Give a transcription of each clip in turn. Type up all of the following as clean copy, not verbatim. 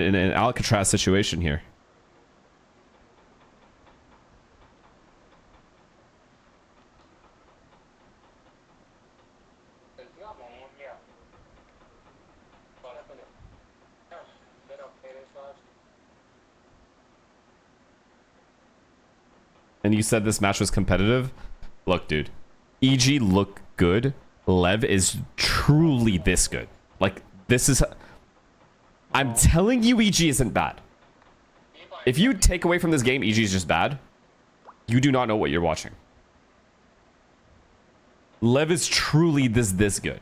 in an Alcatraz situation here. And you said this match was competitive? Look, dude. EG look good. Lev is truly this good. Like, this is... I'm telling you, EG isn't bad. If you take away from this game, EG is just bad, you do not know what you're watching. Lev is truly this good.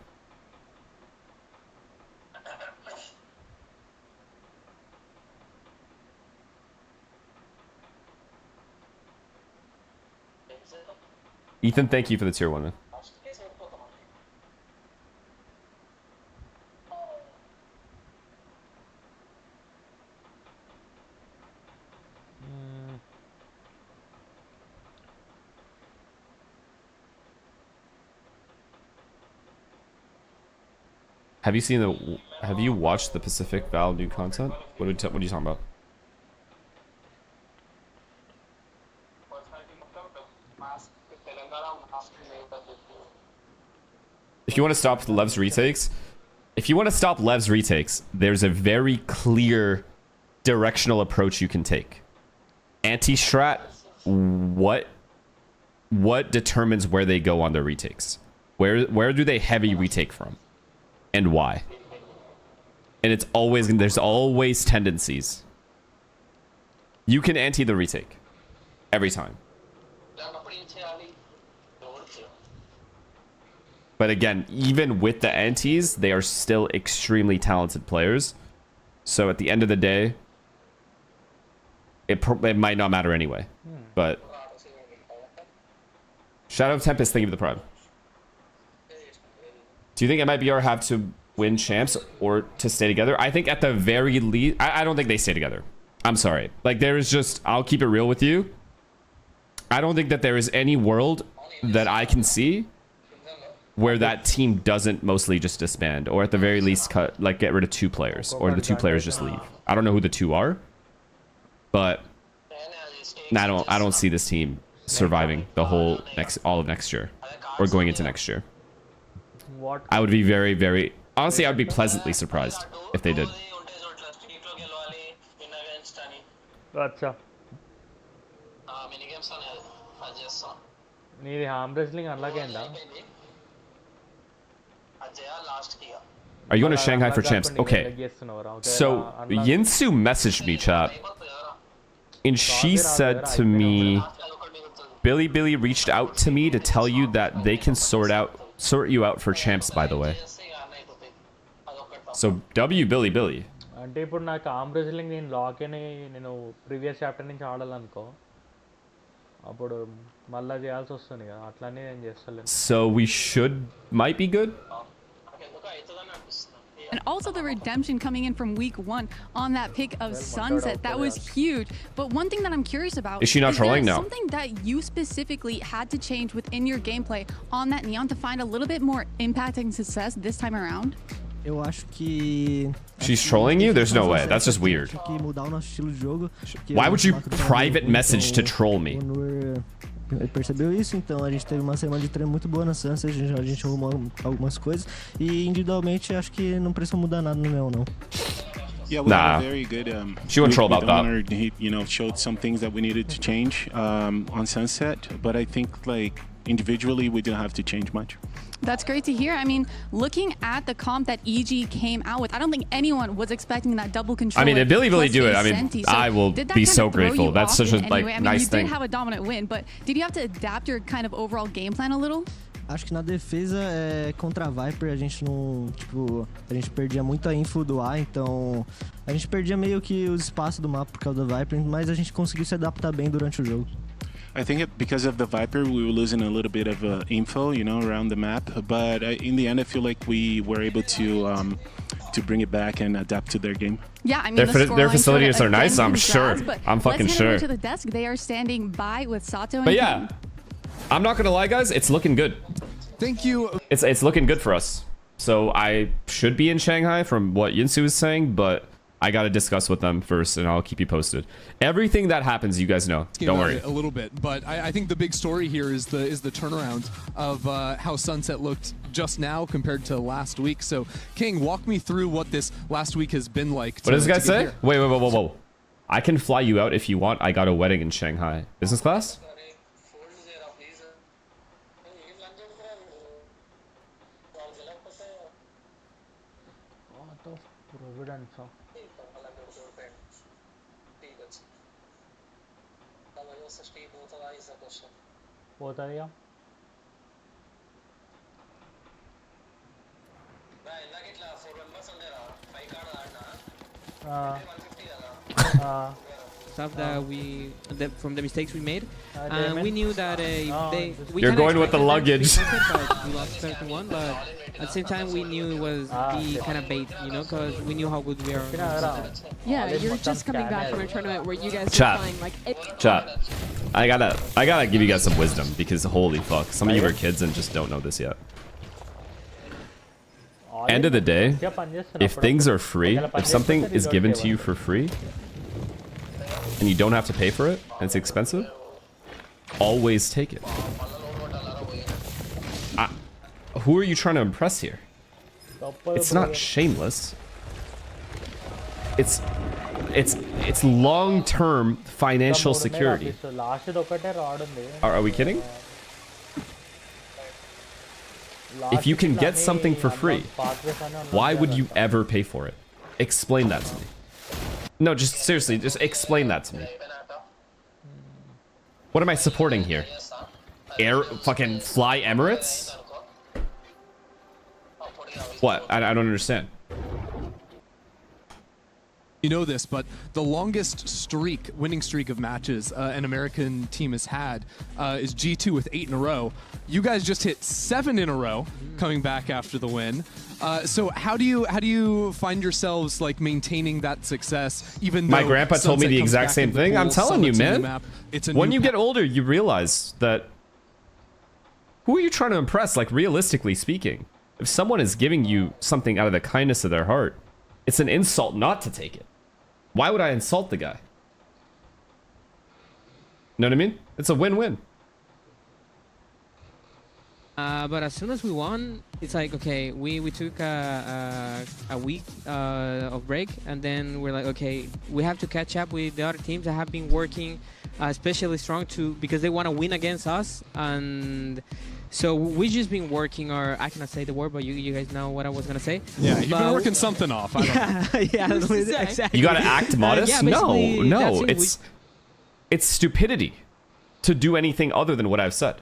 Ethan, thank you for the tier 1, man. Have you watched the Pacific Val new content? What are you talking about? If you want to stop Lev's retakes, there's a very clear directional approach you can take. Anti-strat, what determines where they go on their retakes? Where do they heavy retake from? And why? And there's always tendencies. You can anti the retake every time. But again, even with the antis, they are still extremely talented players. So at the end of the day, it might not matter anyway. But Shadow Tempest, thank you for the prime. Do you think MIBR have to win champs or to stay together? I think at the very least, I don't think they stay together. I'm sorry. Like, there is just, I'll keep it real with you. I don't think that there is any world that I can see where that team doesn't mostly just disband, or at the very least get rid of 2 players, or the 2 players just leave. I don't know who the 2 are, but I don't see this team surviving the whole all of next year, or going into next year. I would be very, very... Honestly, I would be pleasantly surprised if they did. Gotcha. Are you going to Shanghai for champs? Okay. So, Yinsu messaged me, chat. And she said to me, Billy reached out to me to tell you that they can sort you out for champs, by the way. So, Billy. అంటే ఇప్పుడు నాకు arm wrestling నేను lock అని నేను previous chapter నుంచి ఆడాలనుకో అప్పుడు మళ్ళా చేయాల్సి వస్తుంది కదా అట్లానే నేను చేస్తలేను. So we might be good. And also the redemption coming in from week 1 on that pick of Sunset, that was huge. But one thing that I'm curious about is she not trolling now? Something that you specifically had to change within your gameplay on that Neon to find a little bit more impact and success this time around? Eu acho que... She's trolling you? There's no way. That's just weird. Why would you private message to troll me? Percebeu isso, então a gente teve uma semana de treino muito boa na Sunset, a gente arrumou algumas coisas e individualmente acho que não precisa mudar nada no Neon, não. Yeah, we had a very good she won't troll about that. He, showed some things that we needed to change on Sunset, but I think like individually we didn't have to change much. That's great to hear. I mean, looking at the comp that EG came out with, I don't think anyone was expecting that double control. I mean, if Billy do it, I mean, I will be so grateful. That's such a nice thing. You did have a dominant win, but did you have to adapt your kind of overall game plan a little? Acho que na defesa, contra a Viper, a gente não... Tipo, a gente perdia muita info do A, então... A gente perdia meio que os espaços do mapa por causa da Viper, mas a gente conseguiu se adaptar bem durante o jogo. I think because of the Viper, we were losing a little bit of info, around the map. But in the end, I feel like we were able to bring it back and adapt to their game. Yeah, I mean, their facilities are nice. I'm sure. I'm fucking sure. To the desk, they are standing by with Sato. But yeah, I'm not gonna lie, guys. It's looking good. Thank you. It's looking good for us. So I should be in Shanghai from what Yinsu is saying, but I gotta discuss with them first, and I'll keep you posted. Everything that happens, you guys know. Don't worry. A little bit, but I think the big story here is the turnaround of how Sunset looked just now compared to last week. So, King, walk me through what this last week has been like. What does this guy say? Wait, whoa. I can fly you out if you want. I got a wedding in Shanghai. Business class? Providence. పోతుందిగా stuff that from the mistakes we made. We knew that we You're kinda going with the expected them to luggage. be something, but we lost 31, but at the same time we knew it was the kind of bait, you know, because we knew how good we are. Yeah, you're just coming back from a tournament where you guys Chat. were playing like Chat. I gotta give you guys some wisdom, because holy fuck, some of you are kids and just don't know this yet. End of the day, if things are free, if something is given to you for free, and you don't have to pay for it, and it's expensive, always take it. Who are you trying to impress here? It's not shameless. It's long-term financial security. Are we kidding? If you can get something for free, why would you ever pay for it? Explain that to me. No, just seriously, just explain that to me. What am I supporting here? Fucking Fly Emirates? What? I don't understand. You know this, but the longest winning streak of matches an American team has had is G2 with 8 in a row. You guys just hit 7 in a row coming back after the win. So how do you find yourselves like maintaining that success? Even though my grandpa told me Sunset the comes exact back same in the thing. I'm pool, telling you, Summit's a new man. map, it's a When new you get path. older, you realize that who are you trying to impress? Like, realistically speaking, if someone is giving you something out of the kindness of their heart, it's an insult not to take it. Why would I insult the guy? Know what I mean? It's a win-win. But as soon as we won, it's like, okay, we took a week of break, and then we're like, okay, we have to catch up with the other teams that have been working especially strong because they want to win against us. And so we've just been working, or I cannot say the word, but you guys know what I was going to say. Yeah, you've been working something off. I don't know. Yeah, exactly. You gotta act modest? Yeah, no, basically, that's it's stupidity to do anything other than what I've said.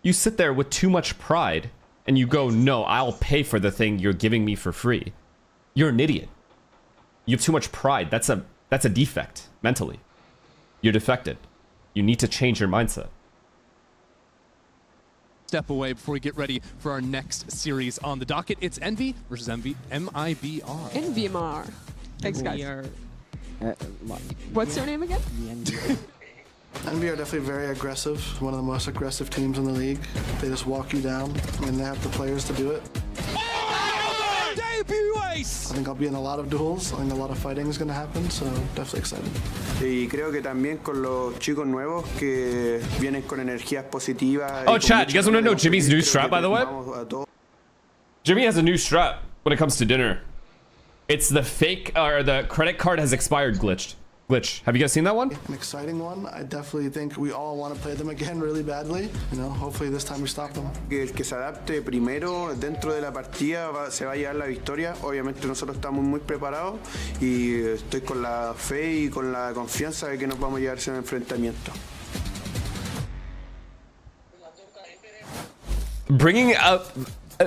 You sit there with too much pride and you go, no, I'll pay for the thing you're giving me for free. You're an idiot. You have too much pride. That's a defect mentally. You're defected. You need to change your mindset. Step away before we get ready for our next series on the docket. It's Envy versus MIBR. NVMR. Thanks, guys. We are What's your name again? Envy are definitely very aggressive, one of the most aggressive teams in the league. They just walk you down, and they have the players to do it. Debut ace! I think I'll be in a lot of duels. I think a lot of fighting is going to happen, so definitely excited. Y creo que también con los chicos nuevos que vienen con energías positivas. Oh, chat, you guys want to know Jimmy's new strap, by the way? Jimmy has a new strap when it comes to dinner. It's the fake, or the credit card has expired glitch. Have you guys seen that one? An exciting one. I definitely think we all want to play them again really badly. You know, hopefully this time we stop them. El que se adapte primero dentro de la partida se va a llevar la victoria. Obviamente nosotros estamos muy preparados y estoy con la fe y con la confianza de que nos vamos a llevar ese enfrentamiento. Bringing up...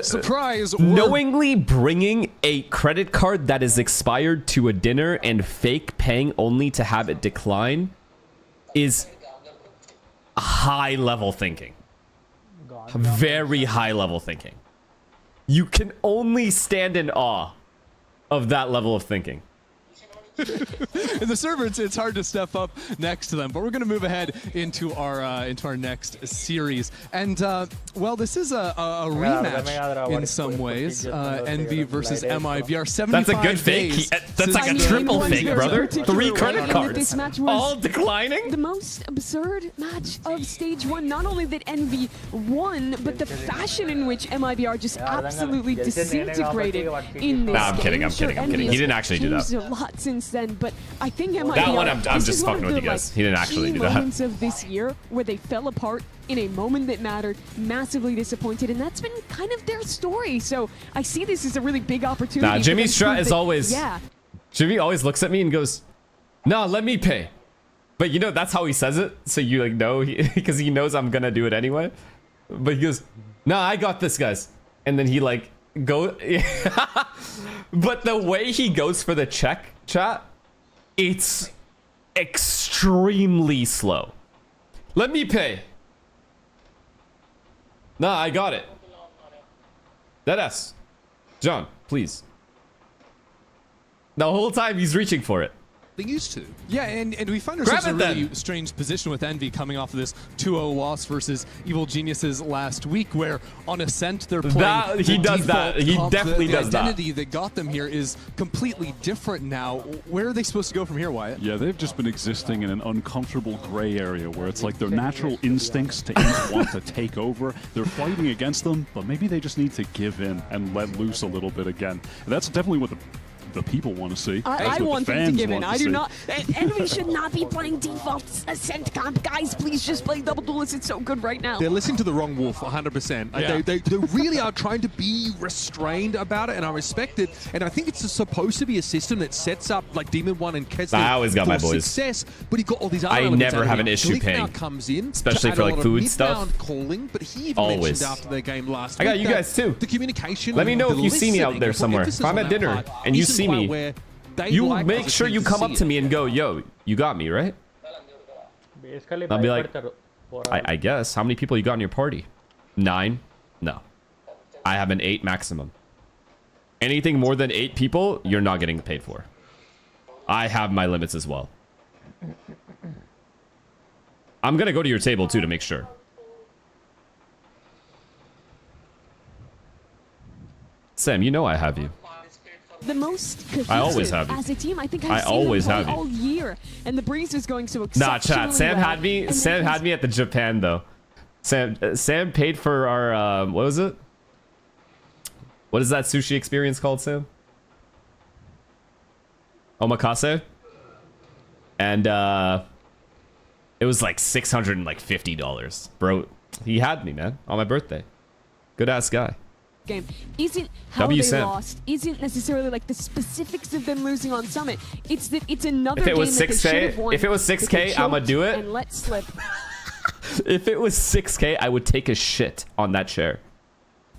Surprise! Knowingly bringing a credit card that is expired to a dinner and fake paying only to have it decline is high level thinking. Very high level thinking. You can only stand in awe of that level of thinking. In the server, it's hard to step up next to them. But we're going to move ahead into our next series. And, well, this is a rematch in some ways. Envy versus MIBR. 75 That's a good days. fake. That's like a triple fake, brother. 3 credit cards. All declining? The most absurd match of stage 1. Not only that Envy won, but the fashion in which MIBR just absolutely disintegrated in this Nah, I'm game. kidding. He didn't actually do that. A lot since then, but I think MIBR, that one, I'm just fucking with you guys. He didn't actually do that. Moments of this year where they fell apart in a moment that mattered, massively disappointed, and that's been kind of their story. So I see this as a really big opportunity. Nah, Jimmy's strat is always. Yeah. Jimmy always looks at me and goes, "No, let me pay." But you know that's how he says it, so you like know because he knows I'm gonna do it anyway. But he goes, "No, I got this, guys," and then he like go. But the way he goes for the check, chat, it's extremely slow. Let me pay. Nah, I got it. Deadass. John, please. The whole time he's reaching for it. They used to. Yeah, and we find ourselves in a really strange position with Envy coming off of this 2-0 loss versus Evil Geniuses last week, where on Ascent they're playing. He does that. He definitely does that. The identity that got them here is completely different now. Where are they supposed to go from here, Wyatt? Yeah, they've just been existing in an uncomfortable gray area where it's like their natural instincts to want to take over. They're fighting against them, but maybe they just need to give in and let loose a little bit again. That's definitely what the people want to see. I want them to give in. I do not. Envy should not be playing default Ascent comp. Guys, please just play Double Duelist. It's so good right now. They're listening to the wrong wolf 100%. Yeah. They really are trying to be restrained about it, and I respect it. And I think it's supposed to be a system that sets up like Demon 1 and Kesler I always got my boys. success, but you've got all these other I elements never have an issue Gleek paying. now comes in Especially to for add a like lot of food mid-round stuff. calling, but he even Always. mentioned after their game last I got week you that guys too. the communication. Let me know the if you see me out listening, there the somewhere. emphasis If I'm on at that dinner part and you isn't see quite me, where they you like make as a sure team you to come see up it. to me and go, "Yo, you got me, right?" Basically, I'll be like, I guess. How many people you got in your party? 9? No. I have an 8 maximum. Anything more than 8 people, you're not getting paid for. I have my limits as well. I'm gonna go to your table too to make sure. Sam, you know I have you. The most cohesive I always have you. as a team, I think I I've seen always them have play you. all year, and the Breeze is going so Nah, exceptionally chat. Sam well, had me. and Sam then had me at the Japan though. Sam paid for our what was it? What is that sushi experience called, Sam? Omakase. And it was like $650, bro. He had me, man, on my birthday. Good ass guy. game isn't how W they Sam. lost, isn't necessarily like the specifics of them losing on Summit. It's that it's another If it game was that they should have 6K, won, if it was that they 6K, I'ma choked do it. and let slip. If it was 6K, I would take a shit on that chair.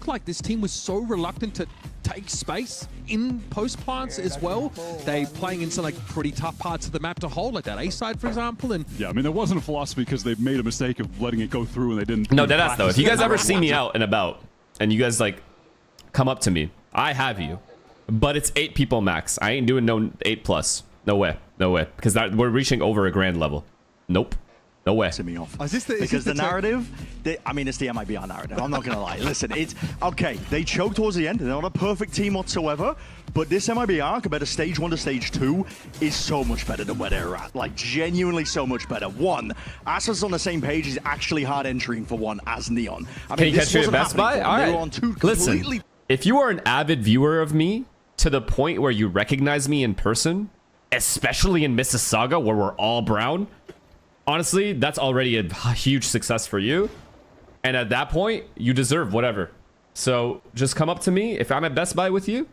Like this team was so reluctant to take space in post plants as well. They playing in some like pretty tough parts of the map to hold, like that A side, for example. And yeah, I mean, there wasn't a philosophy because they made a mistake of letting it go through and they didn't. No, deadass though. If you guys ever see me out and about and you guys like come up to me, I have you. But it's 8 people max. I ain't doing no 8+. No way. No way. Because we're reaching over a grand level. Nope. No way. Me off. Because the narrative, I mean, it's the MIBR narrative. I'm not going to lie. Listen, it's okay. They choked towards the end. They're not a perfect team whatsoever. But this MIBR compared to stage 1 to stage 2 is so much better than where they're at. Like, genuinely so much better. One, Asa's on the same page is actually hard entering for one as Neon. I Can mean, you this catch me at wasn't Best Buy? happening for All them. right. They were on two completely. Listen, if you are an avid viewer of me to the point where you recognize me in person, especially in Mississauga where we're all brown, honestly, that's already a huge success for you. And at that point, you deserve whatever. So just come up to me if I'm at Best Buy with you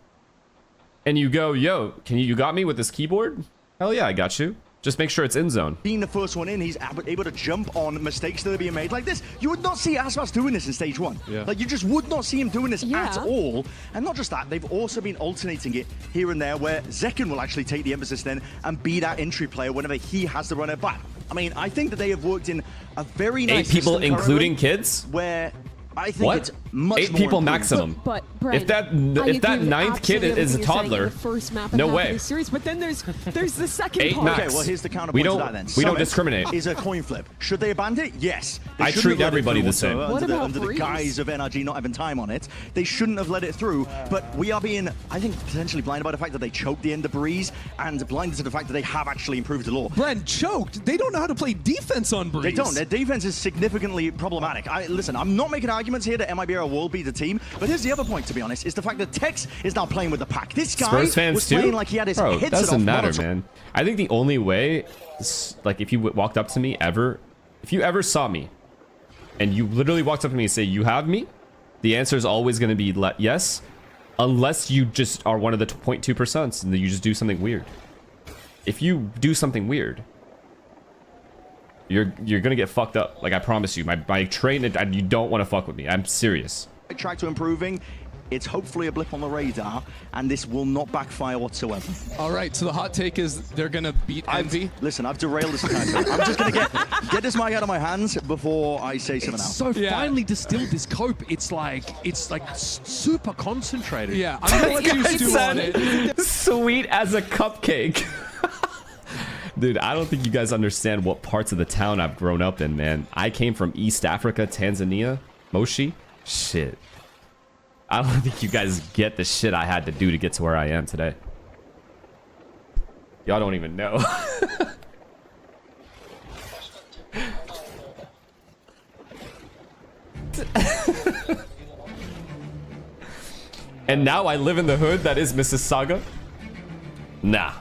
and you go, yo, you got me with this keyboard? Hell yeah, I got you. Just make sure it's in zone. Being the first one in, he's able to jump on mistakes that are being made like this. You would not see Aspas doing this in stage 1. Yeah. Like, you just would not see him doing this at all. And not just that, they've also been alternating it here and there where Zekken will actually take the emphasis then and be that entry player whenever he has to run it back. I mean, I think that they have worked in a very nice 8 people, system including currently kids? where I think What? it's much 8 more people improved. maximum. But Brent, If that I if that agree with 9th kid absolutely is a everything you're saying in toddler, the first map and no half of way. this series, but then there's the second 8 part. max. Okay, well, here's the counterpoint We to don't- that then. we don't Summit discriminate. Is a coin flip. Should they abandon it? Yes. They I shouldn't treat have let it everybody through the same. whatsoever What under about the Breeze? guise of NRG not having time on it. They shouldn't have let it through, but we are being, I think, potentially blinded by the fact that they choked the end of Breeze and blinded to the fact that they have actually improved the law. Brent, choked. They don't know how to play defense on Breeze. They don't. Their defense is significantly problematic. Listen, I'm not making arguments here that MIBR will be the team, but here's the other point, to be honest, is the fact that Tex is now playing with the pack. This guy Spurs fans was too? playing like he had his Bro, headset doesn't off matter, monitor. man. I think the only way, like, if you walked up to me ever, if you ever saw me, and you literally walked up to me and say, "You have me," the answer is always going to be yes, unless you just are one of the 0.2% and then you just do something weird. If you do something weird, you're gonna get fucked up. Like, I promise you. My train, you don't want to fuck with me. I'm serious. Track to improving. It's hopefully a blip on the radar, and this will not backfire whatsoever. All right, so the hot take is they're going to beat Envy. Listen, I've derailed this time. I'm just going to get this mic out of my hands before I say something else. So finely distilled, this cope. It's like super concentrated. Yeah, I'm going to let you stew on it. Sweet as a cupcake. Dude, I don't think you guys understand what parts of the town I've grown up in, man. I came from East Africa, Tanzania, Moshi. Shit. I don't think you guys get the shit I had to do to get to where I am today. Y'all don't even know. And now I live in the hood that is Mississauga? Nah.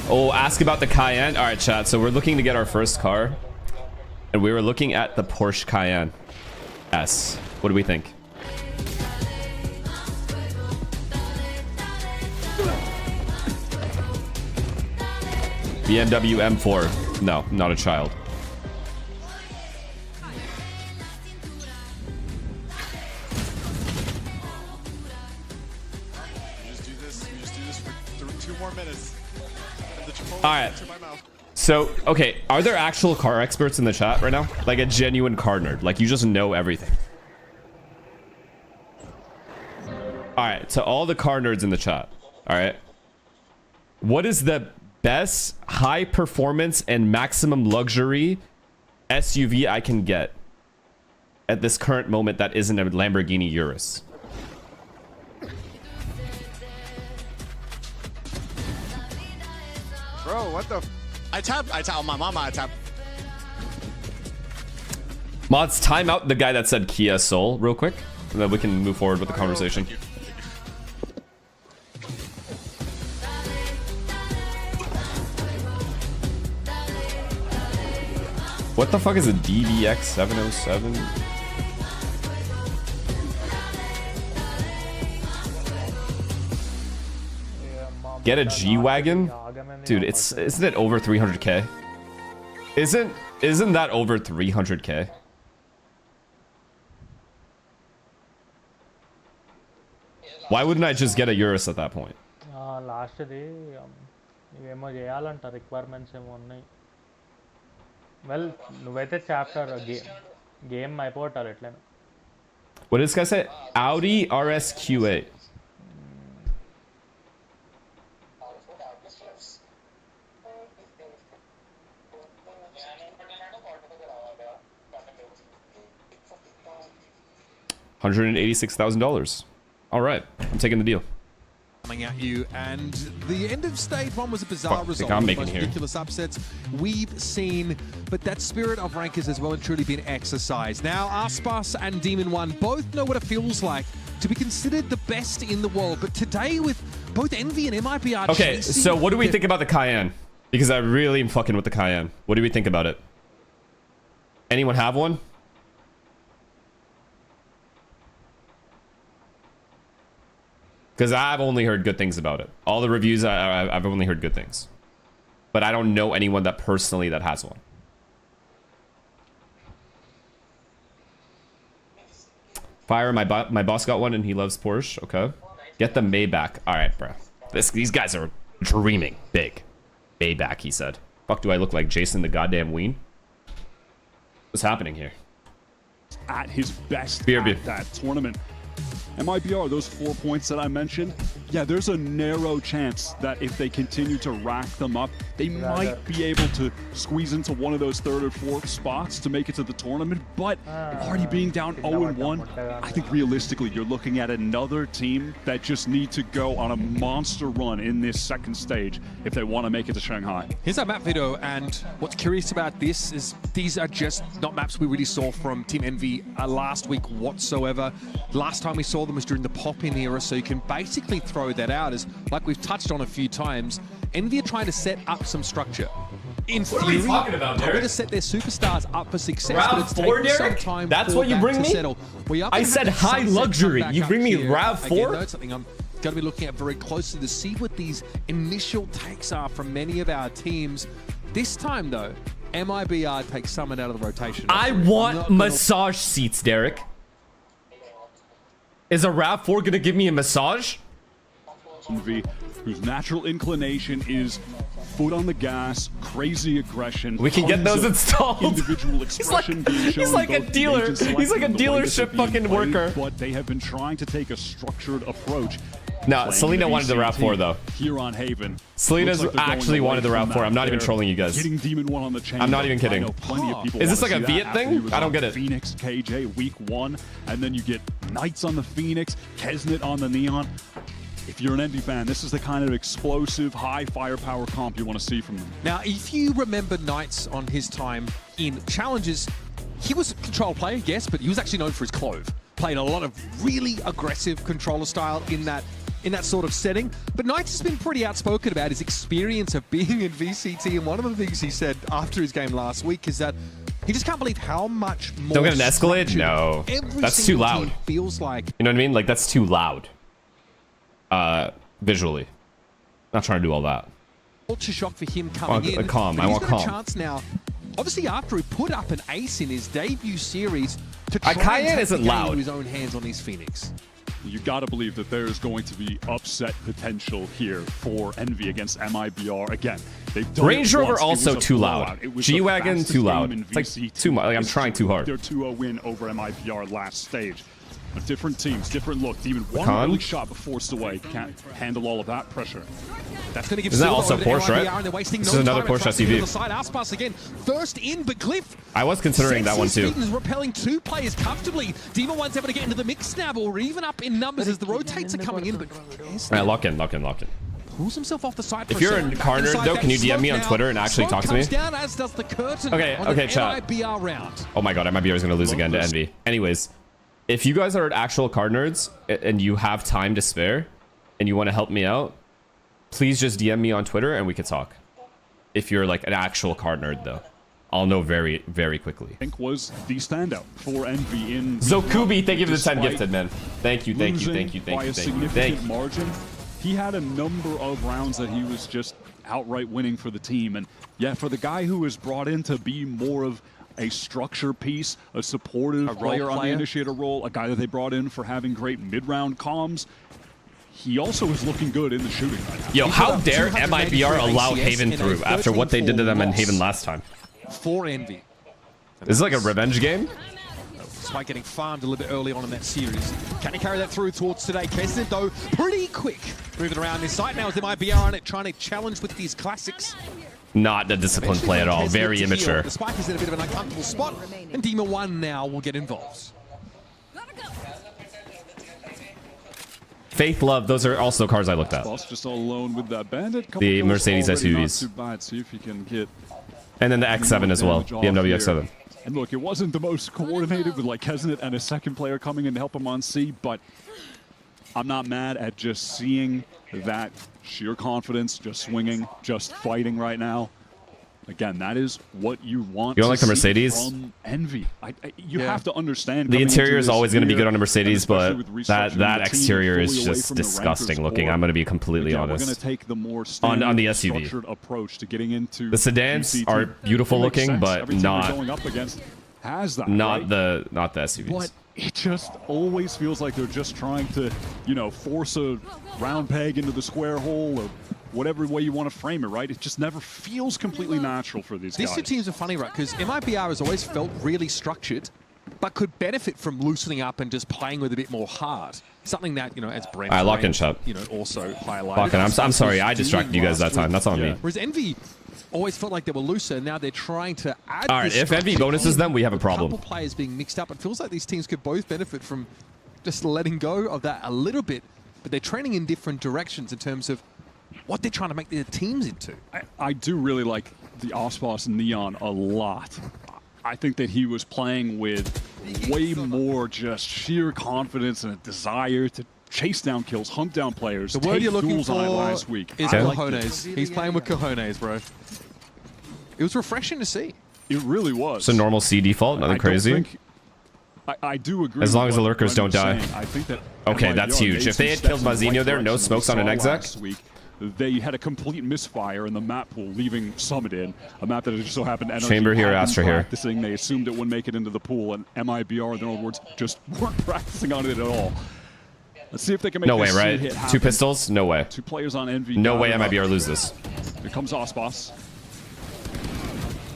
Oh, ask about the Cayenne. All right, chat. So we're looking to get our first car, and we were looking at the Porsche Cayenne S. What do we think? BMW M4. No, not a child. We just do this for 2 more minutes. All right. So, okay, are there actual car experts in the chat right now? Like a genuine car nerd. Like, you just know everything. All right, to all the car nerds in the chat. All right. What is the best high performance and maximum luxury SUV I can get at this current moment that isn't a Lamborghini Urus? Bro, what the? I tap on my mama, I tap. Mods, time out the guy that said Kia Soul real quick, and then we can move forward with the conversation. What the fuck is a DBX 707? Get a G-Wagon? Dude, isn't it over 300k? Isn't that over 300k? Why wouldn't I just get a Urus at that point? లాస్ట్ది ఏమో చేయాలంట requirements ఏమో ఉన్నాయి well నువ్వైతే chapter game అయిపోతారు ఎట్లయినా What did this guy say? Audi RSQ8. $186,000. All right, I'm taking the deal. Coming at you, and the end of stage 1 was a bizarre Fuck, result. I'm One of the making most here. ridiculous upsets we've seen, but that spirit of rankers has well and truly been exercised. Now, Aspas and Demon One both know what it feels like to be considered the best in the world, but today with both Envy and MIBR Okay, chasing so what do we the- think about the Cayenne? Because I really am fucking with the Cayenne. What do we think about it? Anyone have one? Because I've only heard good things about it. All the reviews, I've only heard good things. But I don't know anyone that personally that has one. Fire, my boss got one and he loves Porsche. Okay. Get the Maybach. All right, bro. These guys are dreaming big. Maybach, he said. Fuck, do I look like Jason the goddamn Ween? What's happening here? At his best BRB. at that tournament. MIBR, those 4 points that I mentioned, yeah, there's a narrow chance that if they continue to rack them up, they might be able to squeeze into one of those third or fourth spots to make it to the tournament. But already being down 0-1, I think realistically you're looking at another team that just need to go on a monster run in this second stage if they want to make it to Shanghai. Here's our map video, and what's curious about this is these are just not maps we really saw from Team Envy last week whatsoever. Last time we saw them was during the pop-in era, so you can basically throw that out as, like we've touched on a few times, Envy are trying to set up some structure. In theory, talking about, probably Derek? to set their superstars up for success, Round but it's 4, taking some Derek? time That's for what you that bring to me? settle. We are I gonna said have the high sunset luxury. come back You up bring me here. Round 4? Again, that's something I'm going to be looking at very closely to see what these initial takes are from many of our teams. This time, though, MIBR takes someone out of the rotation. I want massage seats, Derek. Is a RAV4 gonna give me a massage? Envy, whose natural inclination is foot on the gas, crazy aggression. We can get tons those of installed. Individual expression being shown he's like in a both dealer. engine selection He's like a and the way that dealership they're being fucking played, worker. But they have been trying to take a structured approach. No, playing Selena wanted the VCT RAV4 though. Here on Haven. Selena's Looks like they're actually going wanted the away from RAV4. I'm not even that. trolling you guys. Hitting Demon 1 on the chain. I'm not even kidding. I know plenty of people Is this wanna like a see Viet that after thing? he was I don't on get it. Phoenix KJ week 1, and then you get Knights on the Phoenix, Kesnet on the Neon. If you're an Envy fan, this is the kind of explosive, high firepower comp you want to see from them. Now, if you remember Knights on his time in Challenges, he was a control player, yes, but he was actually known for his clove. Played a lot of really aggressive controller style in that sort of setting. But Knights has been pretty outspoken about his experience of being in VCT, and one of the things he said after his game last week is that he just can't believe how much more. Don't get an Escalade? No. Every That's too single loud. team feels like. You know what I mean? Like, that's too loud. Visually. Not trying to do all that. Culture shock for him coming in. Calm. But I he's want got a calm. chance now, obviously after he put up an ace in his debut series, to try Cayenne and take isn't the game loud. into his own hands on his Phoenix. You got to believe that there is going to be upset potential here for Envy against MIBR. Again, they've done Range it Rover once. It also was a too blowout. loud. It was the G-Wagon fastest too game loud. in It's like VCT. too much. Like, I'm trying too hard. Their 2-0 win over MIBR last stage. But different teams, different look. Demon one Con? early shot but forced away. Can't handle all of that pressure. That's going to give Isn't that Silver also over to Porsche, MIBR, right? and they're wasting This no is another time. Porsche Trusting SUV. to the side. Aspas again, first in, but Cliff. I was considering that one too. Is repelling two players comfortably. Demon One's able to get into the mix now, or even up in numbers as the rotates are coming in. But Alright, lock in. pulls himself off the side. If you're a car nerd, though, can you DM me on Twitter and actually talk to me? Down, as does the curtain Okay, on okay, the chat. MIBR round. Oh my god, MIBR is going to lose again to Envy. Anyways, if you guys are actual card nerds and you have time to spare and you want to help me out, please just DM me on Twitter and we can talk. If you're like an actual card nerd, though, I'll know very, very quickly. I think was the standout for Envy in Zokubi, thank you for the 10 despite gifted, man. Thank you. losing by a Thank significant you. margin. He had a number of rounds that he was just outright winning for the team. And yeah, for the guy who was brought in to be more of a structure piece, a supportive player on the initiator role, a guy that they brought in for having great mid-round comms, he also is looking good in the shooting right now. Yo, how dare MIBR allow Haven through after what they did to them in Haven last time? For Envy. This is like a revenge game? Despite getting farmed a little bit early on in that series. Can he carry that through towards today? Kesnet, though, pretty quick. Moving around this site now with the MIBR on it, trying to challenge with these classics. Not a disciplined play at all. Very immature. The Spike is in a bit of an uncomfortable spot, and Demon 1 now will get involved. Faith, Love, those are also cars I looked at. Boss just all alone with that bandit. The Couple Mercedes kills already, SUVs. not too bad. See if he can get And then the X7 as well. damage off BMW here. X7. And look, it wasn't the most coordinated with like Kesnet and a second player coming in to help him on C, but I'm not mad at just seeing that sheer confidence, just swinging, just fighting right now. Again, that is what you want. You don't like the see Mercedes? from Envy. You have to understand. The coming interior into is this always going to be year, good on a Mercedes, and especially but with that restructuring the team exterior is fully away just from the disgusting rankers looking. board. I'm going to be completely Again, honest. We're going to take the more On the SUV. structured approach to getting into The sedans VCT. are beautiful It makes looking, sense. but Every team we're not going up against has that. not right? the SUVs. But it just always feels like they're just trying to, you know, force a round peg into the square hole or whatever way you want to frame it, right? It just never feels completely natural for these guys. These two teams are funny, right? Because MIBR has always felt really structured, but could benefit from loosening up and just playing with a bit more heart. Something that, you know, as Brent, lock in, chat. you know, also highlighted. Lock in. I'm sorry, I distracted you guys that time. That's on me. Whereas Envy always felt like they were looser, and now they're trying to add. All right, if Envy bonuses them, we have a problem. Couple players being mixed up. It feels like these teams could both benefit from just letting go of that a little bit, but they're training in different directions in terms of what they're trying to make their teams into. I do really like the Ospas Neon a lot. I think that he was playing with way more just sheer confidence and a desire to chase down kills, hunt down players. The word you're looking for last week is cojones. He's playing with cojones, bro. It was refreshing to see. It really was. It's a normal C default, nothing crazy. I do agree. As long as the lurkers don't die. I think that okay, that's huge. If they had killed Mazinho there, no smokes on an exec. They had a complete misfire in the map pool, leaving Summit in. A map that just so happened to Chamber here, Astra here. They assumed it wouldn't make it into the pool, and MIBR, in other words, just weren't practicing on it at all. Let's see if they can make no way, this right? hit happen. 2 pistols? No way. 2 players on Envy. No way MIBR lose this. Here comes Ospas.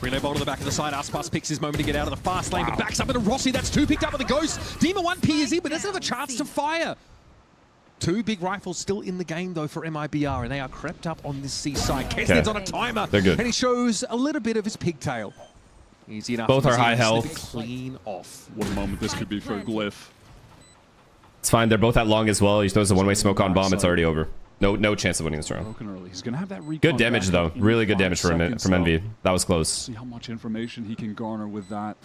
Relay ball to the back of the side. Aspas picks his moment to get out of the fast lane, but backs up into Rossi. That's 2 picked up with the Ghost. Demon 1 peers in, but doesn't have a chance to fire. 2 big rifles still in the game, though, for MIBR, and they are crept up on this seaside. Kesnid's on a timer, they're good. And he shows a little bit of his pigtail. Easy enough. Both are high health. Clean off. What a moment this could be for Glyph. It's fine. They're both at long as well. He throws a one-way smoke on bomb. It's already over. No chance of winning this round. He's gonna have that good damage, though. Really good damage from Envy. That was close. See how much information he can garner with that.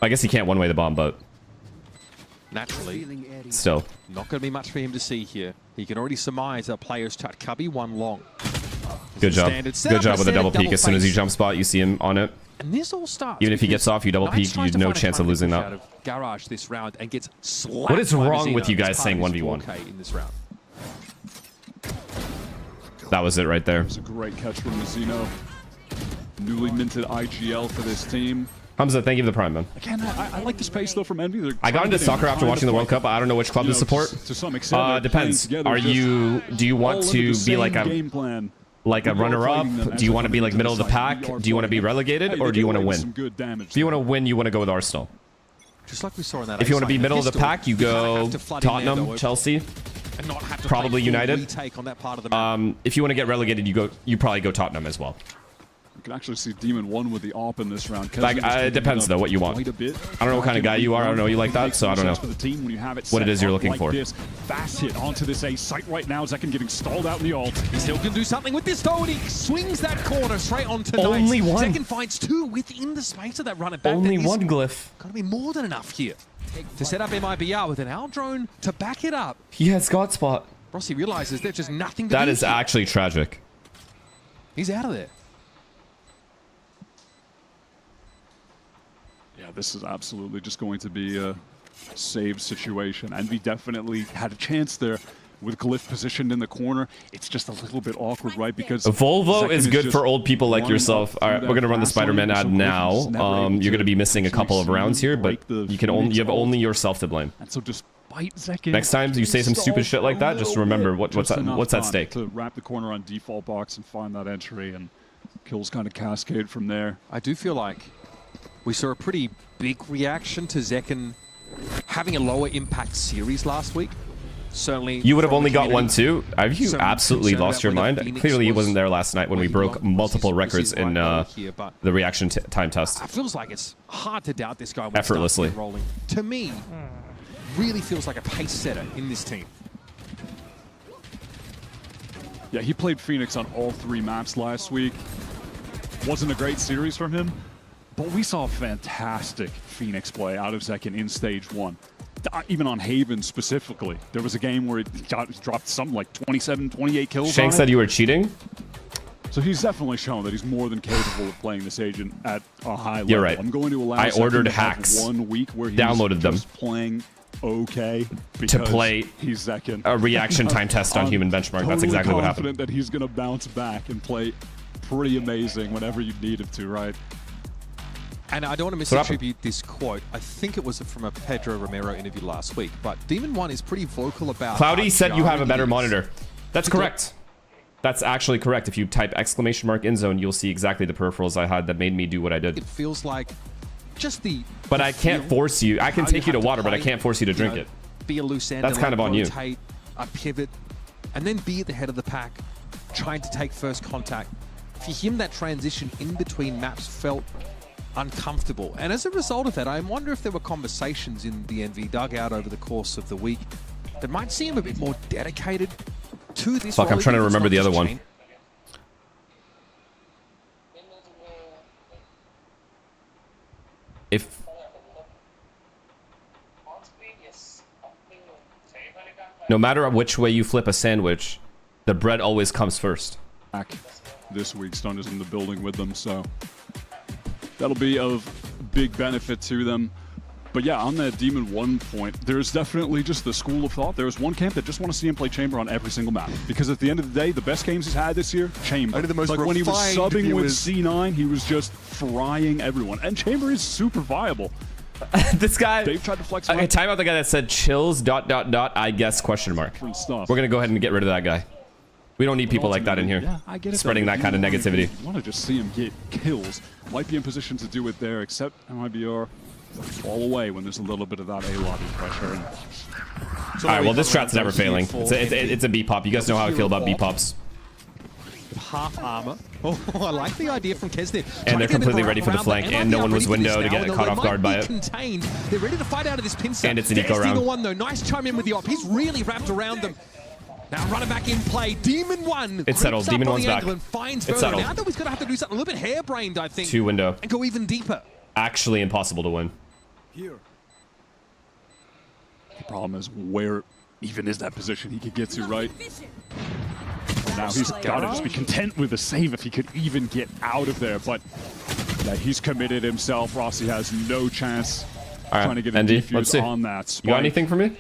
I guess he can't one-way the bomb, but... Naturally, still not going to be much for him to see here. He can already surmise that players chat Cubby 1 long. Good job. Good job with the double peek. As soon as you jump spot, you see him on it. And this all starts. Even if he gets off, you double peek, you have no chance of losing that. Out of Garage this round and gets slapped. What is wrong with you guys saying 1v1? In this round. That was it right there. It was a great catch from Mazzino. Newly minted IGL for this team. Hamza, thank you for the prime, man. Again, I like this pace though from Envy. I got into soccer after watching the World Cup. I don't know which club to support. To some extent, depends. Do you want to be like a runner-up? Do you want to be like middle of the pack? Do you want to be relegated, or do you want to win? If you want to win, you want to go with Arsenal. Just like we saw in that. If you want to be middle of the pack, you go Tottenham, Chelsea, probably United. If you want to get relegated, you probably go Tottenham as well. You can actually see Demon 1 with the AWP in this round. Like, it depends, though, what you want. I don't know what kind of guy you are. I don't know you like that, so I don't know what it is you're looking for. Fast hit onto this A site right now. Zekin getting stalled out in the ult. He still can do something with this, though, and he swings that corner straight onto Only Knight. one. Zekin finds 2 within the space of that run it back. Only one Glyph. Got to be more than enough here to set up MIBR with an Owl drone to back it up. He has Scott spot. Rossi realizes there's just nothing to do. That is here. actually tragic. He's out of there. Yeah, this is absolutely just going to be a save situation. Envy definitely had a chance there with Glyph positioned in the corner. It's just a little bit awkward, right? Because Volvo is good for old people like yourself. All right, we're gonna run the Spider-Man ad now. You're gonna be missing a couple of rounds here, but you have only yourself to blame. And so despite Zekin, next time you say some stupid shit like that, just remember what's at stake. To wrap the corner on default box and find that entry, and kills kind of cascade from there. I do feel like we saw a pretty big reaction to Zekin having a lower impact series last week. Certainly, you would have only got 1 too. Have you absolutely lost your mind? Clearly, he wasn't there last night when we broke multiple records in the reaction time test. It feels like it's hard to doubt this guy effortlessly. Rolling. To me, really feels like a pace setter in this team. Yeah, he played Phoenix on all 3 maps last week. Wasn't a great series from him, but we saw fantastic Phoenix play out of Zekin in stage 1. Even on Haven specifically. There was a game where it dropped something like 27, 28 kills. Shank said you were cheating? So he's definitely shown that he's more than capable of playing this agent at a high level. You're right. I'm going to allow I ordered to have hacks. 1 week where he's downloaded them. Just playing okay to play he's Zekin. A reaction time test on Human Benchmark. That's exactly what happened. I'm confident that he's going to bounce back and play pretty amazing whenever you need him to, right? And I don't want to misattribute this quote. I think it was from a Pedro Romero interview last week, but Demon One is pretty vocal about... Cloudy said you have a better monitor. That's correct. That's actually correct. If you type !InZone, you'll see exactly the peripherals I had that made me do what I did. It feels like just the... But I can't force you. I can take you to water, but I can't force you to drink it. Be a loose end. That's kind of on you. A pivot, and then be at the head of the pack, trying to take first contact. For him, that transition in between maps felt uncomfortable. And as a result of that, I wonder if there were conversations in the NV dugout over the course of the week that might see him a bit more dedicated to this. Fuck, I'm trying to remember the other one. If... No matter which way you flip a sandwich, the bread always comes first. This week, Stun is in the building with them, so that'll be of big benefit to them. But yeah, on that Demon 1 point, there's definitely just the school of thought. There's one camp that just want to see him play Chamber on every single map. Because at the end of the day, the best games he's had this year, Chamber. Only the most like when he was subbing viewers. with C9, he was just frying everyone. And Chamber is super viable. This guy... They've tried to flex Okay, time out the guy that said chills, ... I guess, question mark. We're going to go ahead and get rid of that guy. We don't need people like that in here. Yeah, I get it. Spreading that kind of negativity. You want to just see him get kills. Might be in position to do it there, except MIBR fall away when there's a little bit of that A-lobby pressure. All right, well, this strat's never failing. It's a B-pop. You guys know how I feel about B-pops. Half armor. Oh, I like the idea from Kesnet. And they're completely ready for the flank, and no one was window to get caught off guard by it. Contained. They're ready to fight out of this pincer. And it's an eco round. Demon One, though. Nice chime in with the op. He's really wrapped around them. Now running back in play. Demon One. It's settled. Demon One's back. Finds It's settled. Now he's going to have to do something a little bit harebrained, I think. 2 window. And go even deeper. Actually impossible to win. The problem is where even is that position he could get to, right? Now he's got to just be content with a save if he could even get out of there. But yeah, he's committed himself. Rossi has no chance trying to get a defuse on that spike. You got anything for me?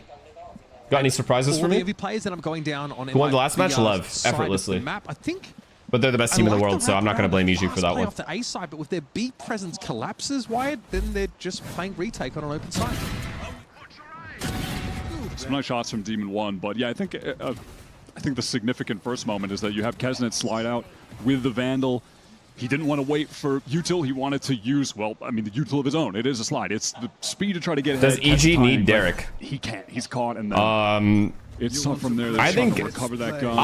Got any surprises for me? The players that I'm going down on Who won the last match? Love, effortlessly. Map, I think. But they're the best team in the world, so I'm not going to blame EG for that one. Off the A side, but with their B presence collapses, Wyatt, then they're just playing retake on an open side. Some nice shots from Demon 1, but yeah, I think the significant first moment is that you have Kesnet slide out with the Vandal. He didn't want to wait for util. He wanted to use, well, I mean, the util of his own. It is a slide. It's the speed to try to get ahead. Does EG need Derek? He can't. He's caught, and then it's tough from there. I think recover that gun.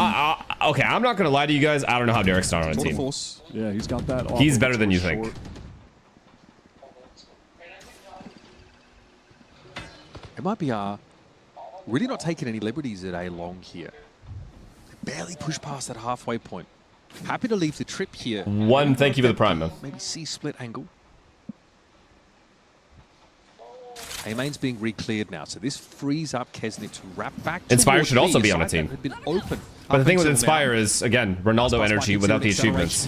Okay, I'm not gonna lie to you guys. I don't know how Derek's not on a team. Yeah, he's got that. He's better than you think. It might be really not taking any liberties at A long here. Barely push past that halfway point. Happy to leave the trip here. Thank you for the prime, man. Maybe C split angle. A-main's being re-cleared now, so this frees up Kesnet to wrap back. Inspire should also be on a team. Had been open but the thing with Inspire is, again, Ronaldo energy without the achievements.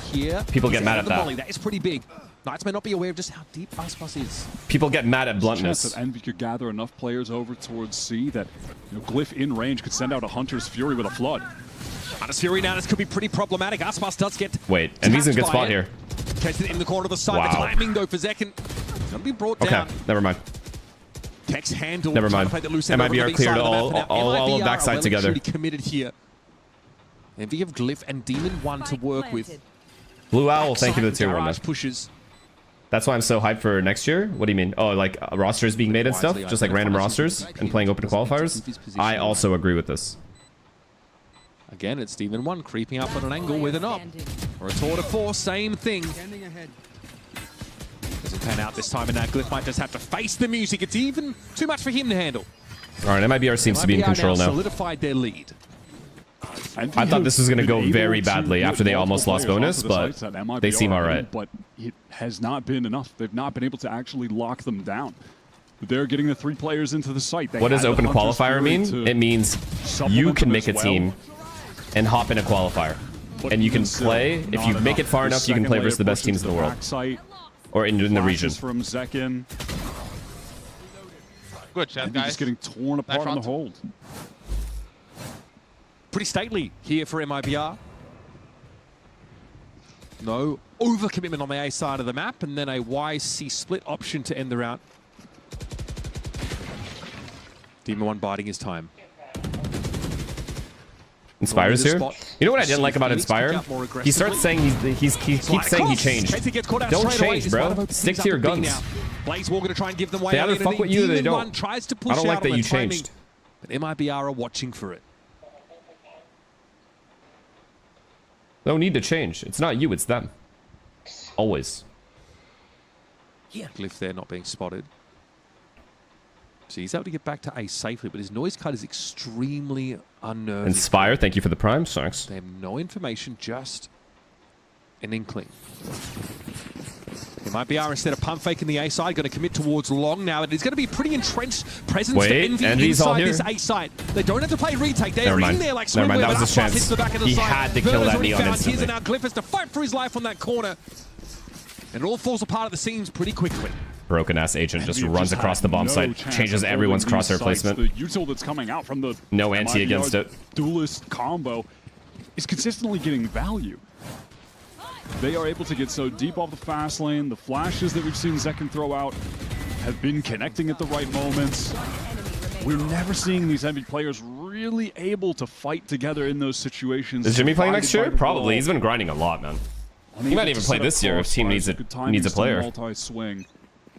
People get mad at that. That is pretty big. Knights may not be aware of just how deep Aspas is. People get mad at bluntness. That Envy could gather enough players over towards C that Glyph in range could send out a Hunter's Fury with a flood. Hunter's Fury now, this could be pretty problematic. Aspas does get... Wait, Envy's in a good spot here. Tested in the corner of the side. Wow. The timing, though, for Zekin. Gonna be brought down. Okay, never mind. Tex handle. Never mind. MIBR cleared all of backside together. Committed here. Envy have Glyph and Demon 1 to work with. Blue Owl, thank you for the tier 1, man. Pushes. That's why I'm so hyped for next year. What do you mean? Oh, like rosters being made and stuff? Just like random rosters and playing open qualifiers? I also agree with this. Again, it's Demon 1 creeping up on an angle with an op. Or a tour de force, same thing. Doesn't pan out this time, and now Glyph might just have to face the music. It's even too much for him to handle. All right, MIBR seems to be in control now. Solidified their lead. I thought this was going to go very badly after they almost lost bonus, but they seem all right. But it has not been enough. They've not been able to actually lock them down. They're getting the 3 players into the site. What does open qualifier mean? It means you can make a team and hop in a qualifier. And you can play, if you make it far enough, you can play versus the best teams in the world. Or in the region. From Zekin. Good shot, guys. Just getting torn apart on the hold. Pretty stately here for MIBR. No overcommitment on the A side of the map, and then a YC split option to end the round. Demon 1 biding his time. Inspire's here. You know what I didn't like about Inspire? He starts saying he keeps saying he changed. Don't change, bro. Stick to your guns. Blaze War going to try and give them way. They either fuck with you or they don't. Tries to push I don't like out that on you the timing, changed. but MIBR are watching for it. No need to change. It's not you, it's them. Always. Yeah. Glyph there not being spotted. So he's able to get back to A safely, but his noise cut is extremely unnerving. Inspire, thank you for the prime. Thanks. They have no information, just an inkling. MIBR, instead of pump faking the A side, going to commit towards long now. It is going to be a pretty entrenched presence for Envy inside this A side. They don't have to play retake. They are in there like swimwear. That was his chance. He had to kill that Neon instantly. Now Glyph has to fight for his life on that corner. And it all falls apart at the seams pretty quickly. Broken ass agent just runs across the bomb site, changes everyone's crosshair placement. The util that's coming out from the no anti against it. Duelist combo is consistently getting value. They are able to get so deep off the fast lane. The flashes that we've seen Zekken throw out have been connecting at the right moments. We're never seeing these Envy players really able to fight together in those situations. Is Jimmy playing next year? Probably. He's been grinding a lot, man. He might even play this year if team needs a player.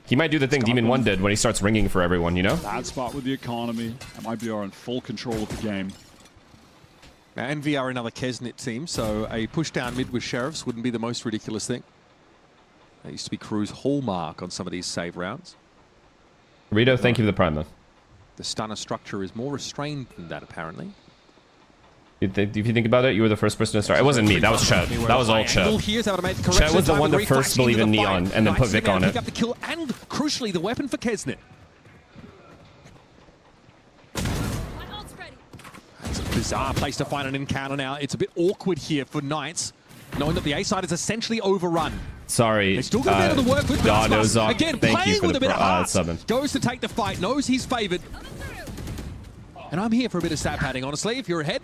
He might do the thing Demon 1 did when he starts ringing for everyone, you know? Bad spot with the economy. MIBR in full control of the game. Now, Envy are another Kesnit team, so a push down mid with Sheriffs wouldn't be the most ridiculous thing. That used to be Crew's hallmark on some of these save rounds. Rito, thank you for the prime, though. The stunner structure is more restrained than that, apparently. If you think about it, you were the first person to start. It wasn't me. That was Chet. That was all Chet. Chet was the one to first believe in Neon and then put Vic on it. Pick up the kill and, crucially, the weapon for Kesnit. It's a bizarre place to find an encounter now. It's a bit awkward here for Knights, knowing that the A side is essentially overrun. Sorry, They still got a bit of the work with Ozok, again, thank you playing for with a bit of heart. subbing. Goes to take the fight, knows he's favored. And I'm here for a bit of stat padding, honestly, if you're ahead.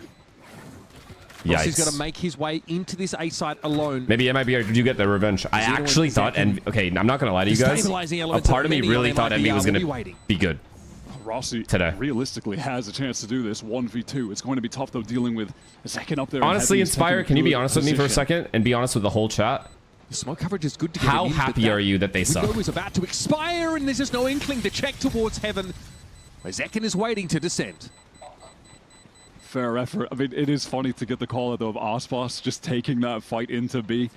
Yikes. He's going to make his way into this A site alone. Maybe MIBR do get their revenge. I actually thought Envy... Okay, I'm not going to lie to you guys. A part of me really thought Envy was going to be good Rossi today. Realistically has a chance to do this 1v2. It's going to be tough, though, dealing with Zekken up there. Honestly, Inspire, can you be honest with me for a second and be honest with the whole chat? The smoke coverage is good to get How happy are you that they suck? Window is about to expire, and there's just no inkling to check towards heaven, where Zekken is waiting to descend. Fair effort. I mean, it is funny to get the call out, though, of Aspas just taking that fight into B.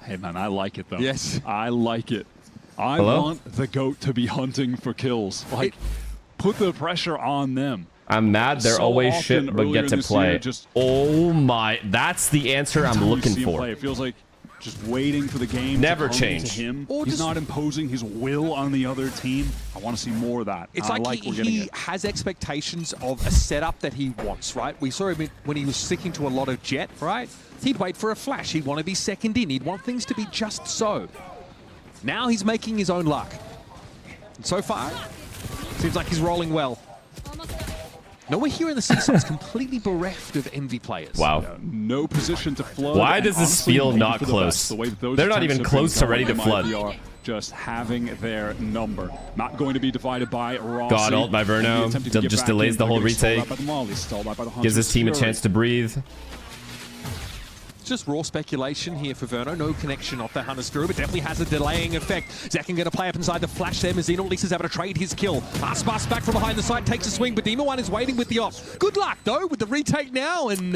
Hey, man, I like it, though. Yes. I like it. I Hello? want the GOAT to be hunting for kills. Like, put the pressure on them. I'm mad they're So always often shit but get earlier to this play. year, just Oh my, that's the answer I'm looking see him for. play, it feels like just waiting for the game Never to come change. to him. Or He's just- not imposing his will on the other team. I want to see more of that. It's I like we're getting he it. has expectations of a setup that he wants, right? We saw him when he was sticking to a lot of Jet, right? He'd wait for a flash. He'd want to be second in. He'd want things to be just so. Now he's making his own luck. And so far, seems like he's rolling well. Nowhere here in the season is completely bereft of Envy players. Wow. Yeah, no position to flood. Why and does this honestly, feel maybe not for the close? best, the way that those They're not attempts even have close been to ready to done, flood. MIBR just having their number. Not going to be divided by Rossi. God ult by Verno. Just delays the whole retake. Gives his team a chance to breathe. It's just raw speculation here for Verno. No connection off the Hunter's Druid, but definitely has a delaying effect. Zekken going to play up inside the flash there. Mazzino at least is able to trade his kill. Aspas back from behind the side, takes a swing, but Demon 1 is waiting with the off. Good luck, though, with the retake now. And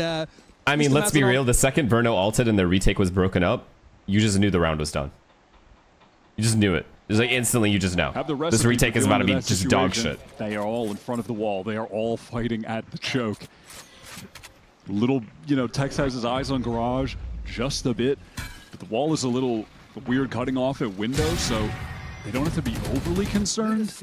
I mean, let's be real. The second Verno ulted and the retake was broken up, you just knew the round was done. You just knew it. It was like instantly, you just know. This retake is about to be just dog shit. They are all in front of the wall. They are all fighting at the choke. Little, Tex has his eyes on Garage just a bit, but the wall is a little weird cutting off at window, so they don't have to be overly concerned.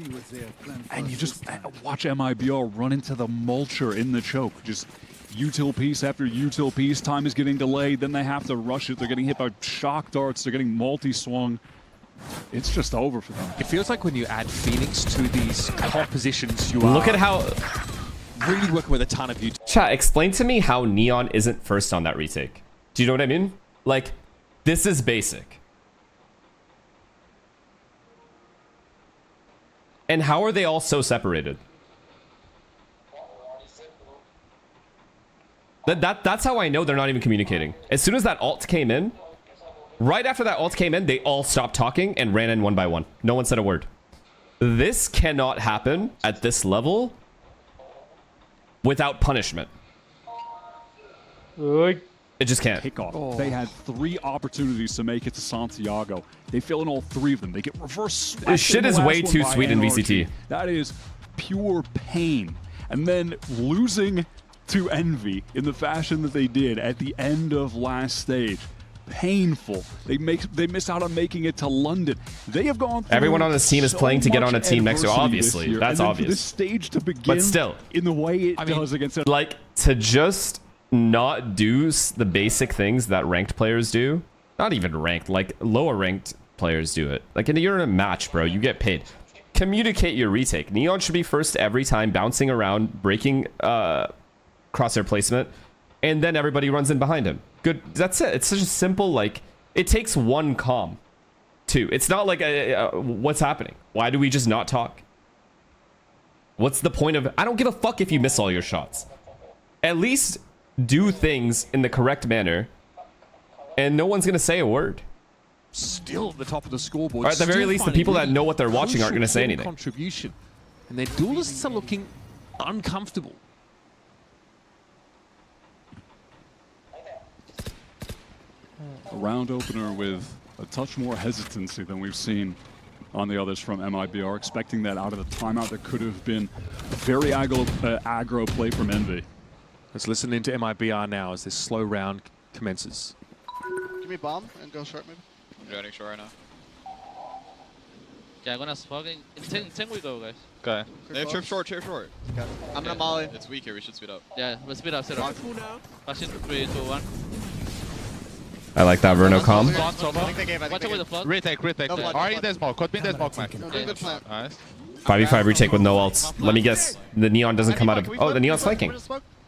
And you just watch MIBR run into the mulcher in the choke. Just util piece after util piece. Time is getting delayed. Then they have to rush it. They're getting hit by shock darts. They're getting multi-swung. It's just over for them. it feels like when you add Phoenix to these compositions, you Look are at how... really working with a ton of util. Chat, explain to me how Neon isn't first on that retake. Do you know what I mean? Like, this is basic. And how are they all so separated? That's how I know they're not even communicating. As soon as that ult came in, right after that ult came in, they all stopped talking and ran in one by one. No one said a word. This cannot happen at this level without punishment. It just can't. Kickoff. They had 3 opportunities to make it to Santiago. They fail in all 3 of them. They get reverse swept. This shit is way too sweet in VCT. That is pure pain. And then losing to Envy in the fashion that they did at the end of last stage. Painful. They missed out on making it to London. They have gone through everyone on this team is playing to get on a team next year. Obviously, that's and obvious. For this stage to begin, but still, in the way it does against like to just not do the basic things that ranked players do. Not even ranked, like lower ranked players do it. Like you're in a match, bro. You get paid. Communicate your retake. Neon should be first every time, bouncing around, breaking crosshair placement, and then everybody runs in behind him. Good. That's it. It's such a simple, like, it takes one comm too. It's not like what's happening? Why do we just not talk? What's the point of? I don't give a fuck if you miss all your shots. At least do things in the correct manner, and no one's gonna say a word. Still at the top of the scoreboard. Or at the very least, the people that know what they're watching aren't gonna say anything. Contribution, and their duelists are looking uncomfortable. A round opener with a touch more hesitancy than we've seen on the others from MIBR, expecting that out of the timeout there could have been very aggro play from Envy. Let's listen into MIBR now as this slow round commences. Give me bomb and go short maybe. I'm joining short right now. Yeah, I'm gonna smoke in 10 we go, guys. Okay. They have trip short. Okay. I'm gonna molly. It's weak here, we should speed up. Yeah, let's speed up, speed up. Flashing 3, 2, 1. I like that Verno comm. Watch out with the flood. Retake. Are you in smoke? Could be in smoke, man. Good plan. Nice. 5v5 retake with no ults. Let me guess. The Neon doesn't come out of... Oh, the Neon's flanking.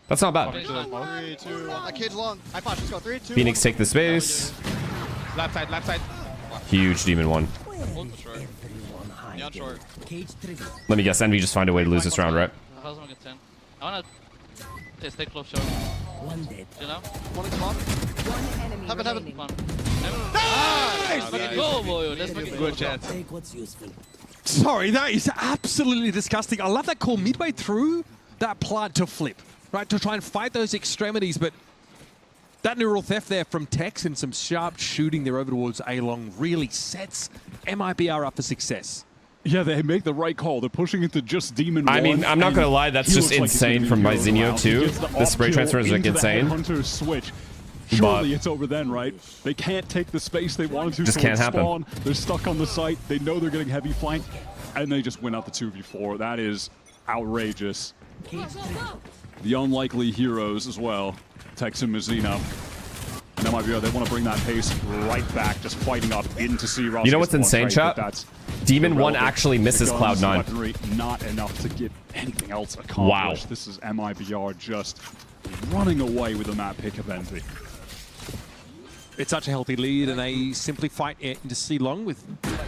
That's not bad. 3, 2, 1. Cage long. I flash. Let's go. 3, 2, Phoenix take the space. Left side. Huge Demon 1. Neon short. Let me guess. Envy just find a way to lose this round, right? I wanna stay close short. One dead. You know? One is long. One enemy Heaven. Nice! Let's go, boy. Let's make it Good chance. Take what's useful. Sorry, that is absolutely disgusting. I love that call midway through that plant to flip, right? To try and fight those extremities, but that neural theft there from Tex and some sharp shooting there over towards A-Long really sets MIBR up for success. Yeah, they make the right call. They're pushing into just Demon 1. I mean, I'm not going to lie. That's just insane from my Zinio, too. The spray transfer is like insane. Hunter switch. Surely it's over then, right? They can't take the space they wanted to. Just can't happen. They're stuck on the site. They know they're getting heavy flank, and they just win out the 2v4. That is outrageous. The unlikely heroes as well. Tex and Mazzino. And that might be, they want to bring that pace right back, just fighting up into C-Ross. You know what's insane, chat? Demon 1 actually misses Cloud9. Not enough to get anything else accomplished. Wow. This is MIBR just running away with the map pick of Envy. It's such a healthy lead, and they simply fight into C-Long with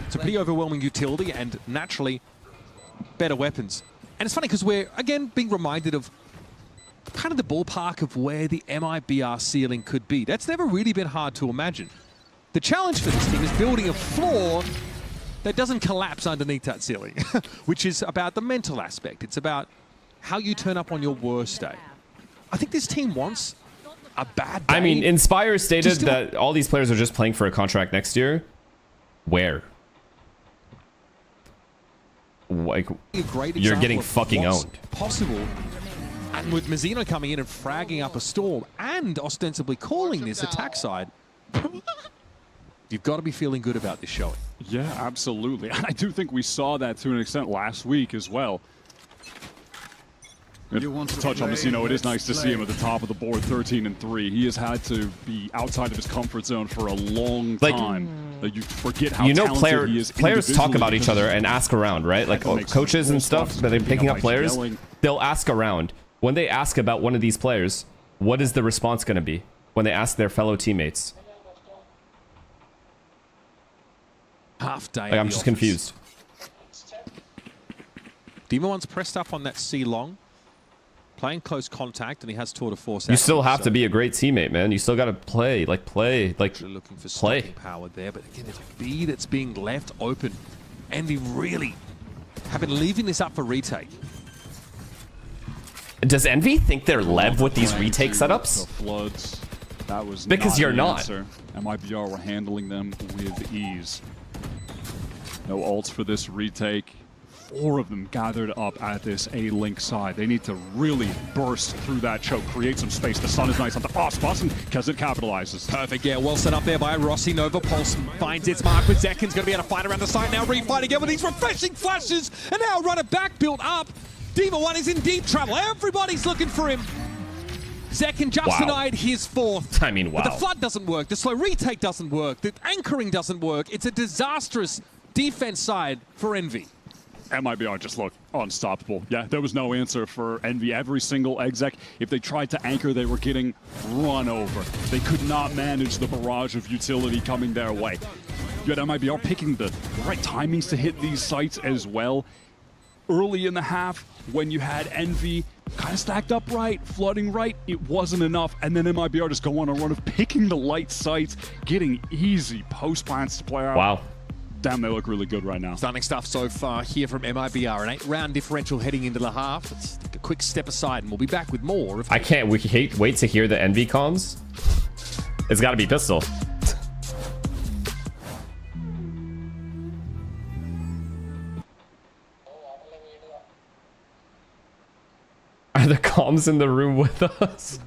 some pretty overwhelming utility and naturally better weapons. And it's funny because we're, again, being reminded of kind of the ballpark of where the MIBR ceiling could be. That's never really been hard to imagine. The challenge for this team is building a floor that doesn't collapse underneath that ceiling, which is about the mental aspect. It's about how you turn up on your worst day. I think this team wants a bad day. I mean, Inspire stated that all these players are just playing for a contract next year. Where? Like, you're getting fucking owned. Possible. And with Mazzino coming in and fragging up a storm and ostensibly calling this attack side, you've got to be feeling good about this showing. Yeah, absolutely. And I do think we saw that to an extent last week as well. To touch on Mazzino, it is nice to see him at the top of the board, 13-3. He has had to be be of his comfort zone for a long time. Like, you forget how talented he is. Players talk about each other and ask around, right? Like coaches and stuff that are picking up players, they'll ask around. When they ask about one of these players, what is the response going to be when they ask their fellow teammates? Half day. Like, I'm just confused. Demon One's pressed up on that C long, playing close contact, and he has tour de force. You still have to be a great teammate, man. You still got to play, like looking for stopping power there, but again, there's a B that's being left open. Envy really have been leaving this up for retake. Does Envy think they're Lev with these retake setups? The floods. That was because you're the not. Answer. MIBR were handling them with ease. No ults for this retake. 4 of them gathered up at this A-Link side. They need to really burst through that choke, create some space. The sun is nice on the cross and Kezit capitalizes. Perfect, yeah, well set up there by Rossi. Nova Pulse finds its mark, but Zekin's going to be able to fight around the side now. Refight again with these refreshing flashes, and now runner back built up. Demon One is in deep trouble. Everybody's looking for him. Zekin just denied his 4th. I mean, wow. But the flood doesn't work. The slow retake doesn't work. The anchoring doesn't work. It's a disastrous defense side for Envy. MIBR just looked unstoppable. Yeah, there was no answer for Envy. Every single exec, if they tried to anchor, they were getting run over. They could not manage the barrage of utility coming their way. You had MIBR picking the right timings to hit these sites as well. Early in the half, when you had Envy kind of stacked up right, flooding right, it wasn't enough. And then MIBR just go on a run of picking the light sites, getting easy post plants to play out. Wow. Damn, they look really good right now. Stunning stuff so far here from MIBR. An 8-round differential heading into the half. Let's take a quick step aside and we'll be back with more. I can't wait to hear the Envy comms. It's got to be Pistol. Are the comms in the room with us?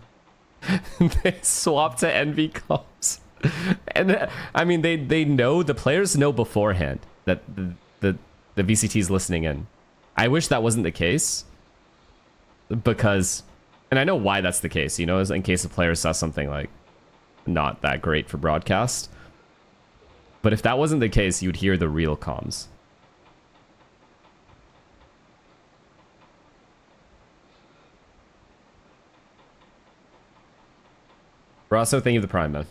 They swapped to Envy comms. And I mean, they know, the players know beforehand that the VCT is listening in. I wish that wasn't the case, because, and I know why that's the case, you know, is in case the player saw something like not that great for broadcast. But if that wasn't the case, you'd hear the real comms. Rosso, thank you for the Prime, man.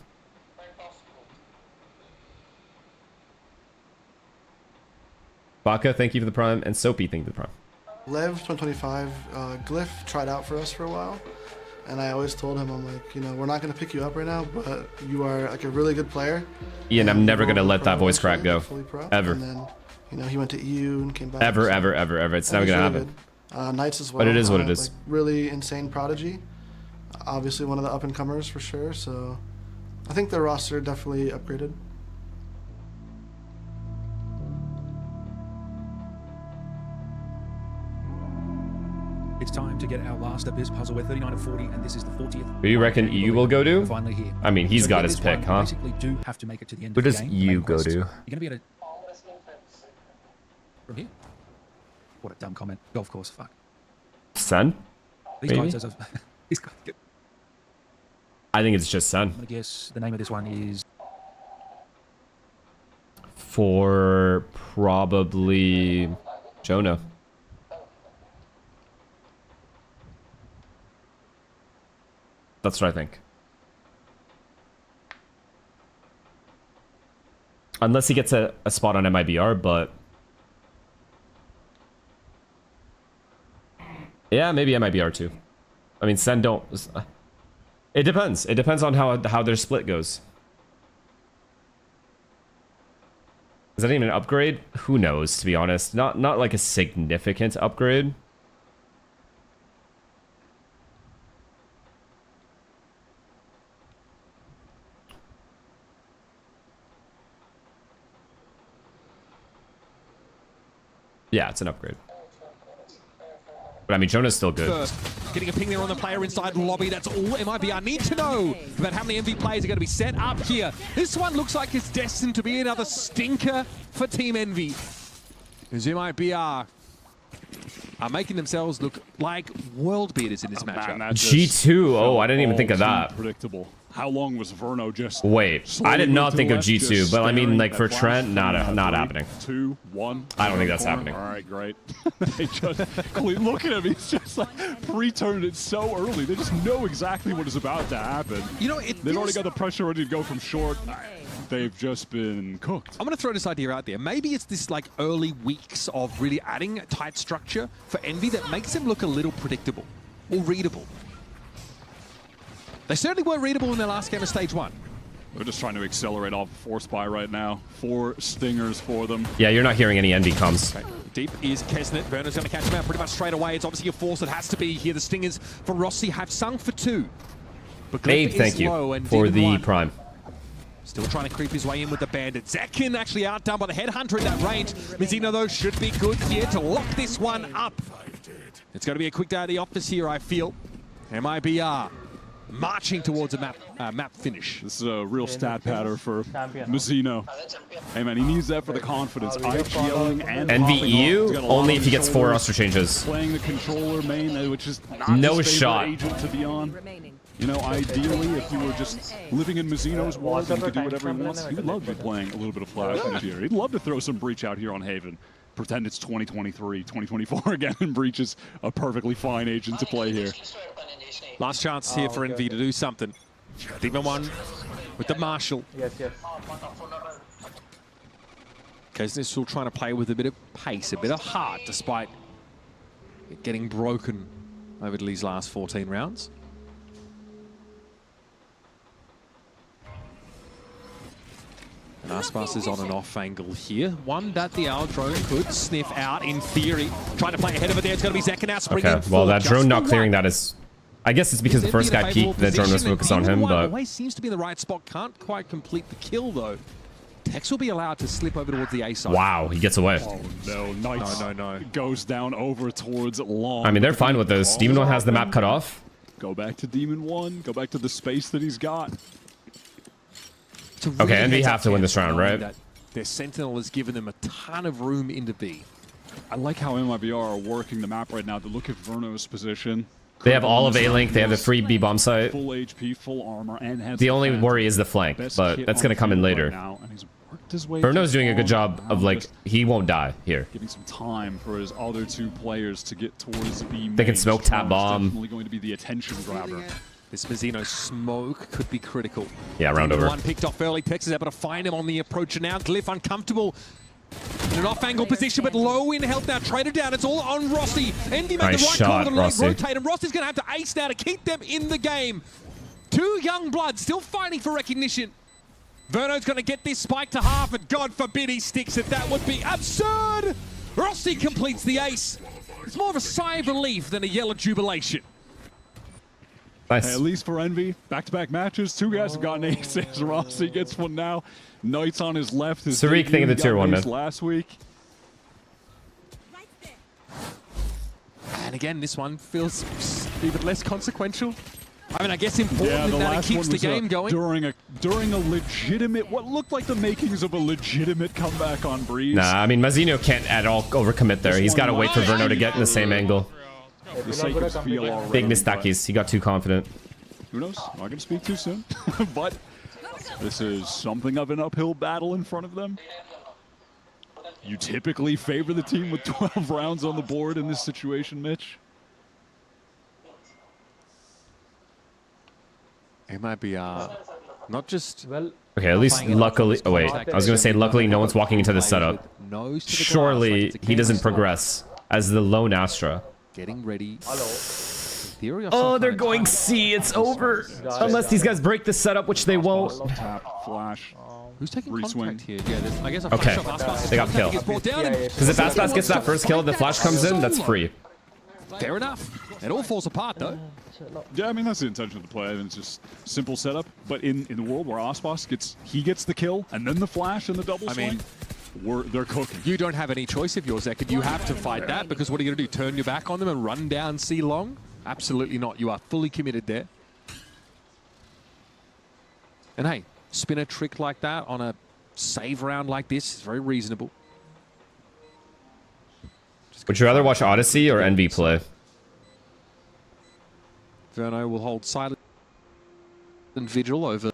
Baka, thank you for the Prime, and Soapy, thank you for the Prime. Lev 2025, Glyph tried out for us for a while, and I always told him, I'm like, you know, we're not going to pick you up right now, but you are like a really good player. Ian, I'm never going to let that voice crack go. Ever. And then, you know, he went to EU and came back. Ever. It's never going to happen. Knights as well. But it is what it is. Like, really insane prodigy. Obviously one of the up-and-comers for sure, so I think their roster definitely upgraded. It's time to get our last Abyss puzzle. We're 39 of 40, and this is the 40th. Who you reckon EU will go to? Finally here. I mean, he's got his pick, huh? Basically, do have to make it to the end Who of the does game. EU go to? You're going to be able to... From here? What a dumb comment. Golf course, fuck. Sun? These Maybe? guys, these guys get... I think it's just Sun. I'm going to guess the name of this one is... For probably Jonah. That's what I think. Unless he gets a spot on MIBR, but... Yeah, maybe MIBR too. I mean, Sen don't... It depends. It depends on how their split goes. Is that even an upgrade? Who knows, to be honest. Not like a significant upgrade. Yeah, it's an upgrade. But I mean, Jonah's still good. First, getting a ping there on the player inside the lobby. That's all MIBR need to know about how many MV players are going to be set up here. This one looks like it's destined to be another stinker for Team Envy. As MIBR are making themselves look like world beaters in this matchup. G2. Oh, I didn't even think of that. Predictable. How long was Verno just... Wait, I did not think of G2, but I mean, like, for Trent, not happening. 2, 1. I don't think that's happening. All right, great. They just... Look at him. He's just, like, pre-turned it so early. They just know exactly what is about to happen. You know, They've already got the pressure ready to go from short. they've just been cooked. I'm going to throw this idea out there. Maybe it's this like early weeks of really adding tight structure for Envy that makes them look a little predictable or readable. They certainly were readable in their last game of stage 1. They're just trying to accelerate off of Force Buy right now. 4 stingers for them. Yeah, you're not hearing any Envy comms. Okay. Deep is Kesnet. Verno's going to catch him out pretty much straight away. It's obviously a force that has to be here. The stingers for Rossi have sung for 2. But Babe, thank you for the prime. Still trying to creep his way in with the bandit. Zekin actually outdone by the headhunter in that range. Mizzino, though, should be good here to lock this one up. It's going to be a quick day at the office here, I feel. MIBR marching towards a map finish. This is a real stat pattern for Mizzino. Hey man, he needs that for the confidence. IGLing and NVEU only if he gets 4 roster changes. Playing the controller main, which is not no his favorite shot agent to be on. You know, ideally, if you were just living in Mizzino's world and he could do whatever he wants, he would love to be playing a little bit of Flash this year. He'd love to throw some Breach out here on Haven. Pretend it's 2023, 2024 again, and Breach is a perfectly fine agent to play here. Last chance here for Envy to do something. Demon 1 with the Marshal. Yes. Kesnet still trying to play with a bit of pace, a bit of heart, despite it getting broken over these last 14 rounds. And Aspas is on an off angle here. One that the Owl drone could sniff out in theory. Trying to play ahead of it there. It's going to be Zekin out springing. Okay, well, that drone not clearing that is... I guess it's because the first guy peeked, the drone was focused on him, but... Always seems to be in the right spot. Can't quite complete the kill, though. Tex will be allowed to slip over towards the A side. Wow, he gets away. Oh, no. Knights goes down over towards Long. I mean, they're fine with this. Demon 1 has the map cut off. Go back to Demon 1. Go back to the space that he's got. Really okay, Envy have to win this round, right? Their Sentinel has given them a ton of room into B. I like how MIBR are working the map right now to look at Verno's position. They have all of A-Link. They have the free B-bomb site. Full HP, full armor, and has the only worry is the flank, but that's going to come in later. Verno's doing a good job of, like, he won't die here. Giving some time for his other 2 players to get towards the They can smoke tap bomb. Definitely going to be the attention grabber. This Mizzino smoke could be critical. Yeah, round over. 1 picked off early. Tex is able to find him on the approach, and now Glyph uncomfortable in an off-angle position, but low in health now. Traded down. It's all on Rossi. Envy made the right call to rotate, and Rossi's going to have to ace now to keep them in the game. 2 young bloods still fighting for recognition. Verno's going to get this spike to half, and God forbid he sticks it. That would be absurd. Rossi completes the ace. It's more of a sigh of relief than a yell of jubilation. Nice. Hey, at least for Envy, back-to-back matches. 2 guys have gotten aces. Rossi gets one now. Knights on his left. His Tariq thinking the tier 1, man. Last week. And again, this one feels even less consequential. I mean, I guess important in that it keeps the game going. During a legitimate, what looked like the makings of a legitimate comeback on Breeze. Nah, I mean, Mazzino can't at all overcommit there. He's got to wait for Verno to get in the same angle. The Sakers feel already, Big mistakes. He got too confident. Who knows? Not going to speak too soon. But this is something of an uphill battle in front of them. You typically favor the team with 12 rounds on the board in this situation, Mitch. MIBR, not just... Okay, at least luckily... Oh, wait. I was going to say, luckily, no one's walking into the setup. Surely he doesn't progress as the lone Astra. Getting ready. Oh, they're going C. It's over. Unless these guys break the setup, which they won't. Tap, flash. Who's taking contact here? Yeah, I guess okay, they got kill. Because if Aspas gets that first kill, the flash comes in, that's free. Fair enough. It all falls apart, though. Yeah, I mean, that's the intention of the play. I mean, it's just simple setup. But in the world where Aspas gets the kill, and then the flash and the double swing, they're cooking. You don't have any choice if you're Zekin. You have to fight that, because what are you going to do? Turn your back on them and run down C long? Absolutely not. You are fully committed there. And hey, spin a trick like that on a save round like this is very reasonable. Would you rather watch Odyssey or NB play? Verno will hold silent and vigil over